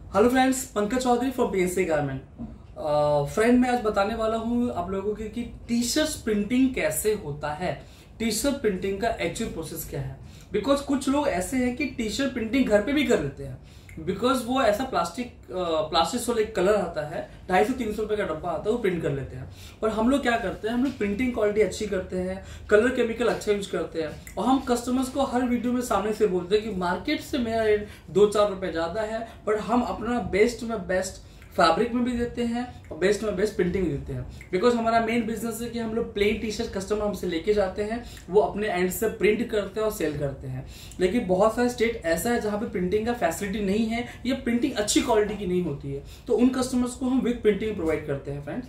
Hello friends, Pankaj Chaudhary for BSA garment. Friend, मैं आज बताने वाला हूँ आप लोगों को कि टी शर्ट प्रिंटिंग कैसे होता है। टी शर्ट प्रिंटिंग का एक्चुअल प्रोसेस क्या है। बिकॉज कुछ लोग ऐसे हैं कि टी शर्ट प्रिंटिंग घर पे भी कर लेते हैं। बिकॉज वो ऐसा प्लास्टिक सोल एक कलर आता है, 250-300 रुपए का डब्बा आता है, वो प्रिंट कर लेते हैं। पर हम लोग क्या करते हैं, हम लोग प्रिंटिंग क्वालिटी अच्छी करते हैं, कलर केमिकल अच्छा यूज करते हैं, और हम कस्टमर्स को हर वीडियो में सामने से बोलते हैं कि मार्केट से मेरा रेट 2-4 रुपए ज्यादा है, बट हम अपना बेस्ट में बेस्ट फैब्रिक में भी देते हैं और बेस्ट में बेस्ट प्रिंटिंग भी देते हैं। बिकॉज हमारा मेन बिजनेस है कि हम लोग प्लेन टी शर्ट कस्टमर हमसे लेके जाते हैं, वो अपने एंड से प्रिंट करते हैं और सेल करते हैं। लेकिन बहुत सारे स्टेट ऐसा है जहां पे प्रिंटिंग का फैसिलिटी नहीं है, ये प्रिंटिंग अच्छी क्वालिटी की नहीं होती है, तो उन कस्टमर्स को हम विद प्रिंटिंग प्रोवाइड करते हैं। फ्रेंड्स,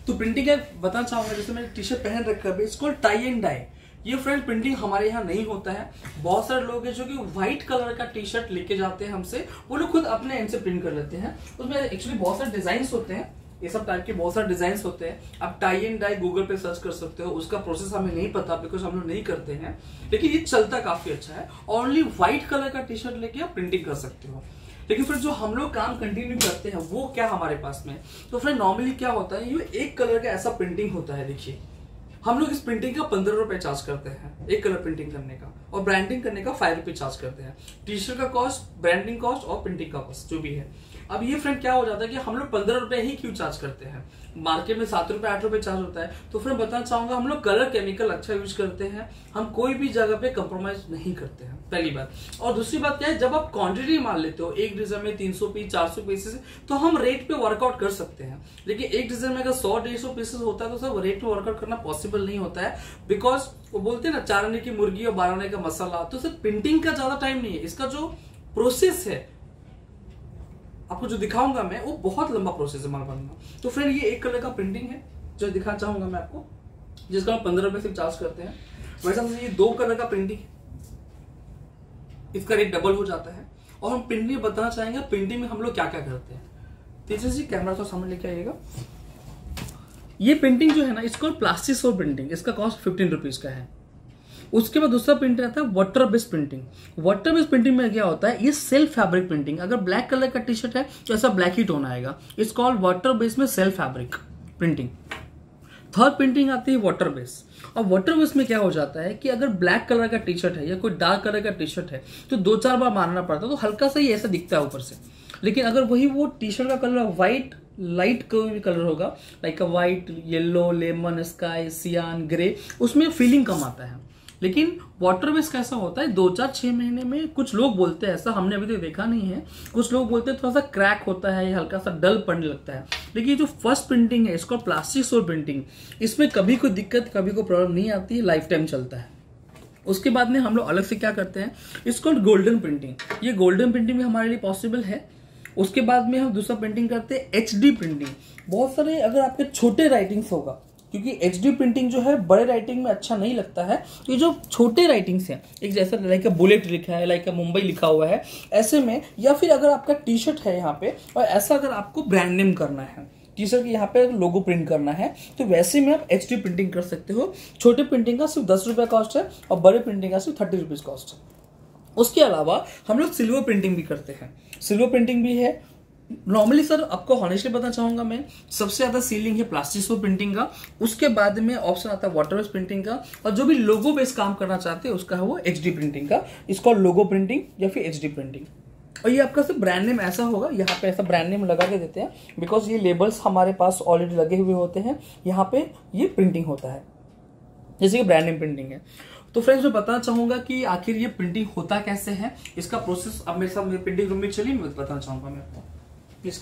तो प्रिंटिंग का बताना चाहूंगा, जैसे मैंने टी शर्ट पहन रखा है, इसको टाई एंड डाई। ये फ्रेंड प्रिंटिंग हमारे यहाँ नहीं होता है। बहुत सारे लोग हैं जो कि व्हाइट कलर का टी शर्ट लेके जाते हैं हमसे, वो लोग खुद अपने एंड से प्रिंट कर लेते हैं। उसमें एक्चुअली बहुत सारे डिजाइन होते हैं, ये सब टाइप के बहुत सारे डिजाइन होते हैं। आप टाई एंड डाई गूगल पे सर्च कर सकते हो, उसका प्रोसेस हमें नहीं पता बिकॉज हम लोग नहीं करते हैं, लेकिन ये चलता काफी अच्छा है। ओनली व्हाइट कलर का टी शर्ट लेके आप प्रिंटिंग कर सकते हो। लेकिन फिर जो हम लोग काम कंटिन्यू करते हैं वो क्या हमारे पास में, तो फ्रेंड नॉर्मली क्या होता है, ये एक कलर का ऐसा प्रिंटिंग होता है। देखिए, हम लोग इस प्रिंटिंग का 15 रुपए चार्ज करते हैं एक कलर प्रिंटिंग करने का, और ब्रांडिंग करने का 5 रुपए चार्ज करते हैं। टी शर्ट का कॉस्ट, ब्रांडिंग कॉस्ट और प्रिंटिंग का कॉस्ट जो भी है। अब ये फ्रेंड क्या हो जाता है कि हम लोग 15 रुपए ही क्यों चार्ज करते हैं, मार्केट में 7 रुपए 8 रुपए चार्ज होता है। तो फ्रेंड बताना चाहूंगा, हम लोग कलर केमिकल अच्छा यूज करते हैं, हम कोई भी जगह पे कंप्रोमाइज नहीं करते हैं, पहली बात। और दूसरी बात क्या है, जब आप क्वांटिटी मान लेते हो एक डिजाइन में 300 पीस 400 पीसेस, तो हम रेट पे वर्कआउट कर सकते हैं। लेकिन एक डिजाइन में अगर 100-150 पीसेस होता है तो सब रेट पे वर्कआउट करना पॉसिबल नहीं होता है। बिकॉज वो बोलते हैं ना, 4 आने की मुर्गी और 12 आने का मसाला। तो सिर्फ प्रिंटिंग का ज्यादा टाइम नहीं है, इसका जो प्रोसेस है आपको जो दिखाऊंगा मैं, वो बहुत लंबा प्रोसेस है माल बनाना। तो फ्रेंड, ये एक कलर का प्रिंटिंग है जो दिखाना चाहूंगा मैं आपको, जिसका हम 15 रुपए सिर्फ चार्ज करते हैं। वैसा ये 2 कलर का प्रिंटिंग है, इसका रेट डबल हो जाता है। और हम प्रिंटिंग बताना चाहेंगे, प्रिंटिंग में हम लोग क्या क्या करते हैं। तेजी जी कैमरा तो सामने लेके आइएगा। ये प्रिंटिंग जो है ना, इसको प्लास्टिक सोल प्रिंटिंग, इसका कॉस्ट 15 रुपीज का है। उसके बाद दूसरा प्रिंटर आता है water based printing. Water based printing में क्या होता है, ये सेल्फ फैब्रिक प्रिंटिंग। अगर ब्लैक कलर का टी शर्ट है तो ऐसा ब्लैक ही टोन आएगा, इट्स कॉल्ड वाटर बेस्ड में self fabric printing. Third printing आती है वाटर बेस्ड। और वाटर बेस्ड में क्या हो जाता है कि अगर ब्लैक कलर का टी शर्ट है या कोई डार्क कलर का टी शर्ट है तो 2-4 बार मारना पड़ता है, तो हल्का सा ही ऐसा दिखता है ऊपर से। लेकिन अगर वही वो टी शर्ट का कलर व्हाइट लाइट कोई भी कलर होगा, लाइक अ व्हाइट, येलो, लेमन, स्काई, सियान, ग्रे, उसमें फीलिंग कम आता है। लेकिन वाटर बेस कैसा होता है, 2-4-6 महीने में, कुछ लोग बोलते हैं, ऐसा हमने अभी तक देखा नहीं है, कुछ लोग बोलते हैं थोड़ा सा क्रैक होता है, हल्का सा डल पड़ने लगता है। लेकिन ये जो फर्स्ट प्रिंटिंग है, इसको प्लास्टिक सोल प्रिंटिंग, इसमें कभी कोई दिक्कत, कभी कोई प्रॉब्लम नहीं आती है, लाइफ टाइम चलता है। उसके बाद में हम लोग अलग से क्या करते हैं, इसको गोल्डन प्रिंटिंग। ये गोल्डन प्रिंटिंग भी हमारे लिए पॉसिबल है। उसके बाद में हम दूसरा प्रिंटिंग करते हैं एचडी प्रिंटिंग। बहुत सारे अगर आपके छोटे राइटिंग्स होगा, क्योंकि एचडी प्रिंटिंग जो है बड़े राइटिंग में अच्छा नहीं लगता है, तो ये जो छोटे राइटिंग्स हैं, एक जैसा लाइक बुलेट लिखा है, लाइक मुंबई लिखा हुआ है, ऐसे में, या फिर अगर आपका टी शर्ट है यहाँ पे और ऐसा अगर आपको ब्रांड नेम करना है, टी शर्ट के यहाँ पे लोगो प्रिंट करना है, तो वैसे में आप एचडी प्रिंटिंग कर सकते हो। छोटे प्रिंटिंग का सिर्फ 10 रुपए कॉस्ट है और बड़े प्रिंटिंग का सिर्फ 30 रुपीज कॉस्ट है। उसके अलावा हम लोग सिल्वर प्रिंटिंग भी करते हैं, सिल्वर प्रिंटिंग भी है। नॉर्मली सर आपको हॉनेस्टली बताना चाहूंगा मैं, सबसे ज्यादा सीलिंग है प्लास्टिक सोल प्रिंटिंग का, उसके बाद में ऑप्शन आता है वाटर बेस्ड प्रिंटिंग का, और जो भी लोगो बेस्ड काम करना चाहते हैं उसका है वो एचडी प्रिंटिंग का, इसको लोगो प्रिंटिंग या फिर एचडी प्रिंटिंग। और ये आपका सिर्फ ब्रांड नेम ऐसा होगा, यहाँ पे ऐसा ब्रांड नेम लगा के देते हैं, बिकॉज ये लेबल्स हमारे पास ऑलरेडी लगे हुए होते हैं, यहाँ पे ये प्रिंटिंग होता है, जैसे कि ब्रांड नेम प्रिंटिंग है। तो फ्रेंड्स, मैं बताना चाहूंगा कि आखिर ये प्रिंटिंग होता कैसे है, इसका प्रोसेस। अब मेरे साथ मेरे प्रिंटिंग रूम में चलिए, मैं बताना चाहूंगा मैं आपको, प्लीज।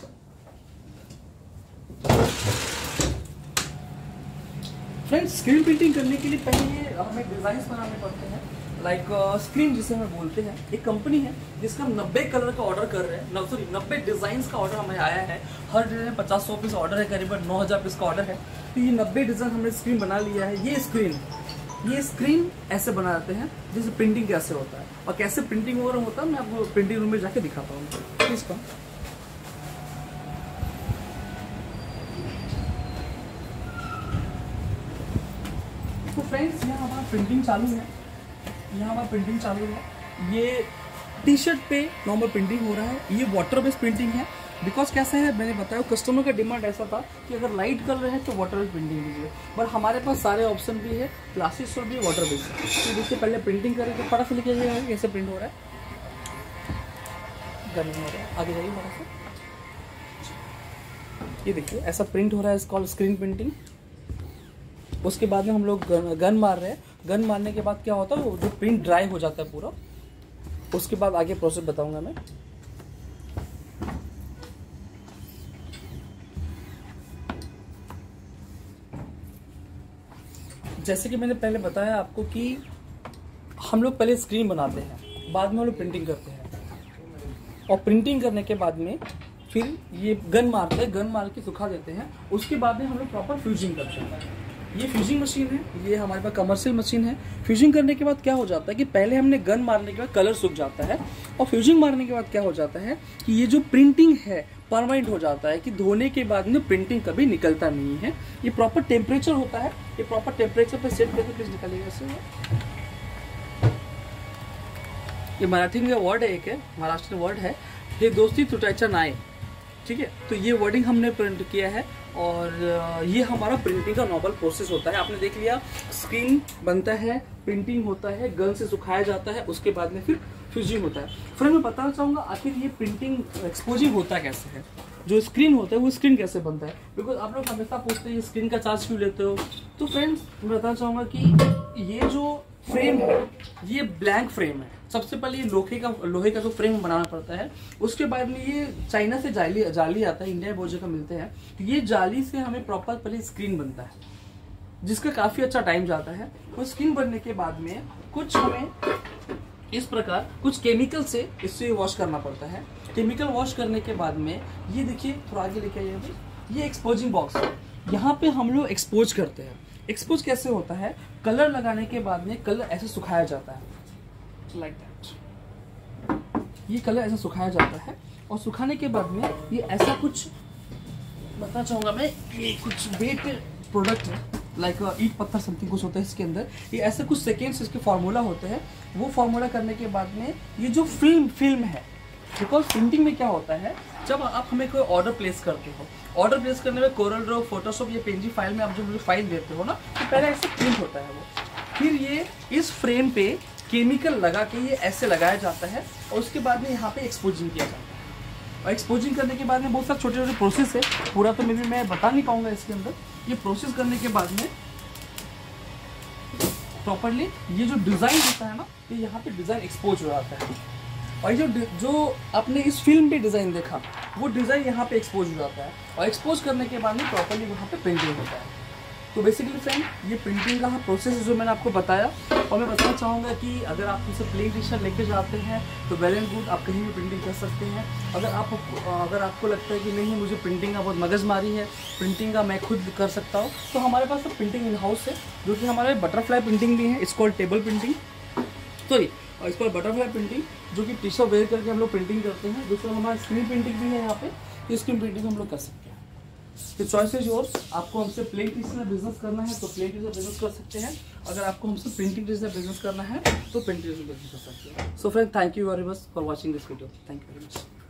फ्रेंड्स, स्क्रीन प्रिंटिंग करने के लिए पहले हमें डिजाइन बनाने पड़ते हैं, लाइक स्क्रीन जिसे हमें बोलते हैं। एक कंपनी है जिसका 90 कलर का ऑर्डर कर रहे हैं, 90 डिजाइन का ऑर्डर हमें आया है। हर डिजाइन 50-100 पीस ऑर्डर है, करीबन 9000 पीस का ऑर्डर है। तो ये 90 डिजाइन हमने स्क्रीन बना लिया है। ये स्क्रीन ऐसे बनाते हैं जैसे प्रिंटिंग कैसे होता है, और कैसे प्रिंटिंग वगैरह होता है मैं आपको प्रिंटिंग रूम में जाके दिखाता हूँ। इसका तो फ्रेंड्स, यहाँ हमारा प्रिंटिंग चालू है, ये टी शर्ट पे नॉर्मल प्रिंटिंग हो रहा है, ये वाटर बेस्ड प्रिंटिंग है। बिकॉज कैसा है, मैंने बताया कस्टमर का डिमांड ऐसा था कि अगर लाइट कलर है तो वाटर बेस्ड प्रिंटिंग दीजिए, बट हमारे पास सारे ऑप्शन भी है, क्लासेस और भी वाटर बेस्ड। तो देखिए पहले प्रिंटिंग करेंगे, फटा से लिखिए कैसे प्रिंट हो रहा है, गन हो रहा है, आगे जाइए फटा से। ये देखिए ऐसा प्रिंट हो रहा है, इसका स्क्रीन प्रिंटिंग। उसके बाद में हम लोग गन मार रहे हैं, गन मारने के बाद क्या होता है, वो जो प्रिंट ड्राई हो जाता है पूरा। उसके बाद आगे प्रोसेस बताऊंगा मैं। जैसे कि मैंने पहले बताया आपको कि हम लोग पहले स्क्रीन बनाते हैं, बाद में हम लोग प्रिंटिंग करते हैं, और प्रिंटिंग करने के बाद में फिर ये गन मारते हैं, गन मार के सुखा देते हैं। उसके बाद में हम लोग प्रॉपर फ्यूजिंग करते हैं। ये फ्यूजिंग मशीन है, ये हमारे पास कमर्शियल मशीन है। फ्यूजिंग करने के बाद क्या हो जाता है कि पहले हमने गन मारने के बाद कलर सूख जाता है, और फ्यूजिंग मारने के बाद क्या हो जाता है कि ये जो प्रिंटिंग है परमानेंट हो जाता है, कि धोने के बाद में प्रिंटिंग कभी निकलता नहीं है। ये प्रॉपर टेम्परेचर होता है, ये प्रॉपर टेम्परेचर पे सेट करके प्लीज निकालिएगा इसे। ये मराठी में वर्ड है, एक है महाराष्ट्र वर्ड है, हे दोस्ती तुटायचा नाय, ठीक है। तो ये वर्डिंग हमने प्रिंट किया है, और ये हमारा प्रिंटिंग का नॉर्मल प्रोसेस होता है। आपने देख लिया, स्क्रीन बनता है, प्रिंटिंग होता है, गन से सुखाया जाता है, उसके बाद में फिर फ्यूजिंग होता है। फ्रेंड मैं बताना चाहूँगा आखिर ये प्रिंटिंग एक्सपोजिंग होता कैसे है, जो स्क्रीन होता है वो स्क्रीन कैसे बनता है। बिकॉज आप लोग हमेशा पूछते हैं स्क्रीन का चार्ज क्यों लेते हो। तो फ्रेंड्स मैं बताना चाहूँगा कि ये जो फ्रेम है ये ब्लैंक फ्रेम है। सबसे पहले ये लोहे का जो फ्रेम बनाना पड़ता है, उसके बाद में ये चाइना से जाली आता है, इंडिया बहुत जगह मिलते हैं। तो ये जाली से हमें प्रॉपर पहले स्क्रीन बनता है, जिसका काफी अच्छा टाइम जाता है। वो स्क्रीन बनने के बाद में कुछ हमें इस प्रकार कुछ केमिकल से इससे वॉश करना पड़ता है। केमिकल वॉश करने के बाद में ये देखिए, थोड़ा आगे लेके आइए, ये एक्सपोजिंग बॉक्स है, यहाँ पे हम लोग एक्सपोज करते हैं। एक्सपोज कैसे होता है, कलर लगाने के बाद में कलर ऐसे सुखाया जाता है, लाइक दैट। ये कलर ऐसे सुखाया जाता है, और सुखाने के बाद में ये ऐसा कुछ बताना चाहूँगा मैं, ये कुछ वेट प्रोडक्ट है, लाइक ईट पत्थर समथिंग कुछ होता है इसके अंदर। ये ऐसे कुछ सेकेंड्स इसके फार्मूला होते हैं। वो फार्मूला करने के बाद में ये जो फिल्म है, बिकॉज प्रिंटिंग में क्या होता है, जब आप हमें कोई ऑर्डर प्लेस करते हो, ऑर्डर प्लेस करने में कोरल ड्रॉ, फोटोशॉप या पेंजी फाइल में आप जो मुझे फाइल देते हो ना, तो पहले ऐसे प्रिंट होता है वो, फिर ये इस फ्रेम पे केमिकल लगा के ये ऐसे लगाया जाता है, और उसके बाद में यहाँ पे एक्सपोजिंग किया जाता है। और एक्सपोजिंग करने के बाद में बहुत सारे छोटे छोटे प्रोसेस है, पूरा तो मैं बता नहीं पाऊंगा इसके अंदर। ये प्रोसेस करने के बाद में प्रॉपरली ये जो डिज़ाइन होता है ना, ये यहाँ पे डिज़ाइन एक्सपोज हो जाता है, और जो आपने इस फिल्म पे डिज़ाइन देखा वो डिज़ाइन यहाँ पे एक्सपोज हो जाता है, और एक्सपोज करने के बाद में प्रॉपरली वहाँ पे प्रिंटिंग होता है। तो बेसिकली फ्रेंड ये प्रिंटिंग का प्रोसेस है जो मैंने आपको बताया। और मैं बताना चाहूँगा कि अगर आप इसे प्लेन टी शर्ट लेके जाते हैं तो वेल एंड गुड, आप कहीं भी प्रिंटिंग कर सकते हैं। अगर आपको लगता है कि नहीं मुझे प्रिंटिंग का बहुत मगजमारी है, प्रिंटिंग का मैं खुद कर सकता हूँ, तो हमारे पास सब प्रिंटिंग इन हाउस है, जो कि हमारे बटरफ्लाई प्रिंटिंग भी है, it's called table printing, sorry और इस पर बटरफ्लाई प्रिंटिंग, जो कि टी शर्ट वेयर करके हम लोग प्रिंटिंग करते हैं। दूसरा हमारा स्क्रीन प्रिंटिंग भी है यहाँ पे, स्क्रीन प्रिंटिंग हम लोग कर सकते हैं। तो चॉइस इज योर्स, आपको हमसे प्लेन टी शर्ट बिजनेस करना है तो प्लेन टी शर्ट बिजनेस कर सकते हैं, अगर आपको हमसे प्रिंटिंग टी शर्ट बिजनेस करना है तो प्रिंटिंग टी शर्ट बिजनेस कर सकते हैं। So friend, thank you very much for watching this video, thank you very much.